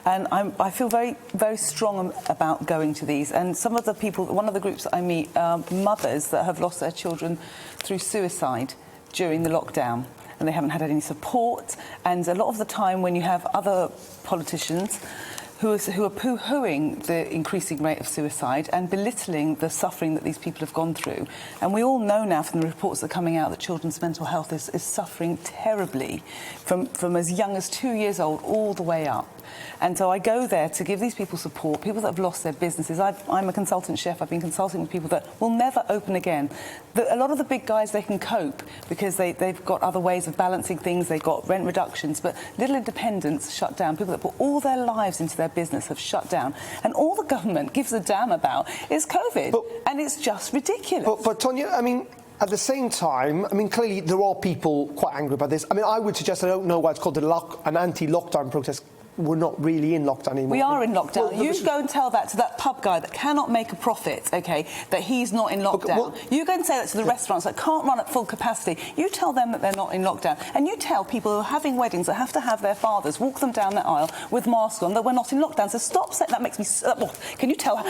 And I feel very, very strong about going to these. And some of the people, one of the groups that I meet are mothers that have lost their children through suicide during the lockdown, and they haven't had any support. And a lot of the time when you have other politicians who are poo-hooing the increasing rate of suicide and belittling the suffering that these people have gone through. And we all know now from the reports that are coming out that children's mental health is suffering terribly from as young as 2 years old all the way up. And so I go there to give these people support, people that have lost their businesses. I'm a consultant chef. I've been consulting with people that will never open again. A lot of the big guys, they can cope because they've got other ways of balancing things. They've got rent reductions, but little independents shut down. People that put all their lives into their business have shut down. And all the government gives a damn about is COVID. And it's just ridiculous. But Tonia, I mean, at the same time, I mean, clearly there are people quite angry about this. I mean, I would suggest, I don't know why it's called an anti-lockdown protest. We're not really in lockdown anymore. We are in lockdown. Well, you go and tell that to that pub guy that cannot make a profit, OK, that he's not in lockdown. You go and say that to the restaurants that can't run at full capacity. You tell them that they're not in lockdown. And you tell people who are having weddings that have to have their fathers walk them down the aisle with masks on that we're not in lockdown. So stop saying that makes me... can you tell how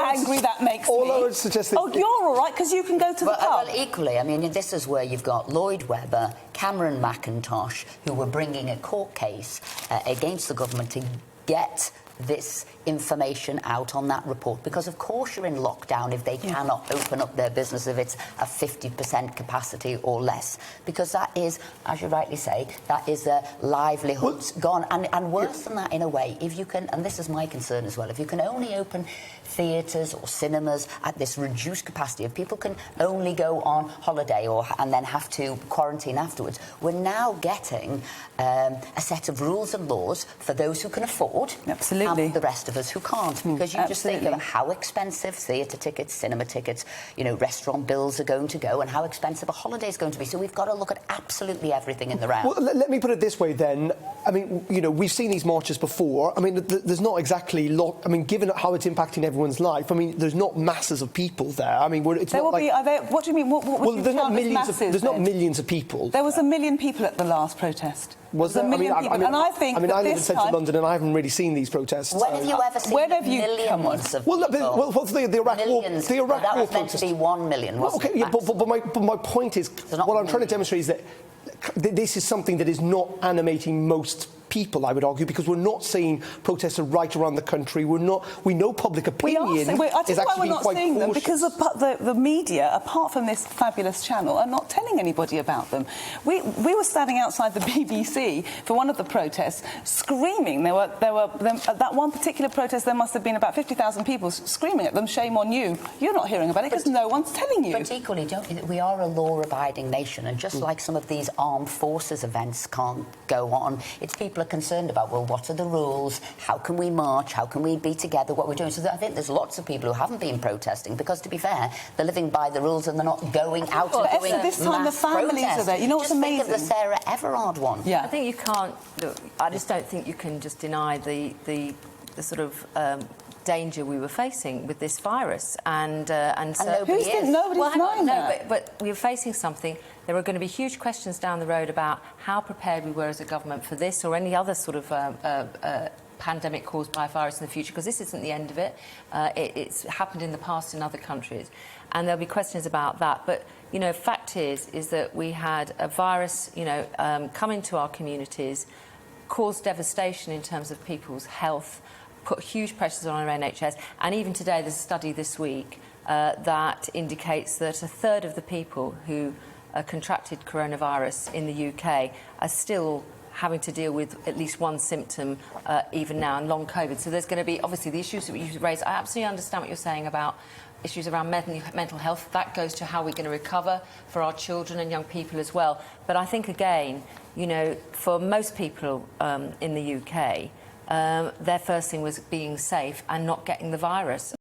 angry that makes me? All I would suggest... Oh, you're all right, because you can go to the pub. Well, equally, I mean, this is where you've got Lloyd Webber, Cameron McIntosh, who were bringing a court case against the government to get this information out on that report, because of course you're in lockdown if they cannot open up their business if it's a 50% capacity or less, because that is, as you rightly say, that is a livelihoods gone. And worse than that, in a way, if you can, and this is my concern as well, if you can only open theatres or cinemas at this reduced capacity, if people can only go on holiday and then have to quarantine afterwards, we're now getting a set of rules and laws for those who can afford, and the rest of us who can't, because you just think of how expensive theatre tickets, cinema tickets, you know, restaurant bills are going to go, and how expensive a holiday is going to be. So we've got to look at absolutely everything in the round. Well, let me put it this way then. I mean, you know, we've seen these marches before. I mean, there's not exactly... I mean, given how it's impacting everyone's life, I mean, there's not masses of people there. I mean, it's not like... What do you mean? What there's not millions of people. There was 1 million people at the last protest. Was there? I live in central London and I haven't really seen these protests. When have you ever seen millions of people? The Iraq War... That was meant to be 1 million, wasn't it? Yeah, but my point is, what I'm trying to demonstrate is that this is something that is not animating most people, I would argue, because we're not seeing protests right around the country. We know public opinion is actually being quite cautious. Them because the media, apart from this fabulous channel, are not telling anybody about them. We were standing outside the BBC for one of the protests, screaming. At that one particular protest, there must have been about 50,000 people screaming at them, "Shame on you! You're not hearing about it because no one's telling you." But equally, we are a law-abiding nation, and just like some of these armed forces events can't go on, it's people are concerned about, well, what are the rules? How can we march? How can we be together? What we're doing? So I think there's lots of people who haven't been protesting because, to be fair, they're living by the rules and they're not going out and doing this time the families are there. You know what's amazing? Just think of the Sarah Everard one. Yeah, I think you can't. Look, I just don't think you can just deny the sort of danger we were facing with this virus, and so nobody's denying that. But we're facing something. There are going to be huge questions down the road about how prepared we were as a government for this or any other sort of pandemic caused by a virus in the future, because this isn't the end of it. It's happened in the past in other countries, and there'll be questions about that. But you know, fact is that we had a virus, you know, come into our communities, cause devastation in terms of people's health, put huge pressures on our NHS, and even today there's a study this week that indicates that a third of the people who contracted coronavirus in the UK are still having to deal with at least one symptom even now, and long COVID. So there's going to be, obviously, the issues that you raised. I absolutely understand what you're saying about issues around mental health. That goes to how we're going to recover for our children and young people as well. But I think, again, you know, for most people in the UK, their first thing was being safe and not getting the virus.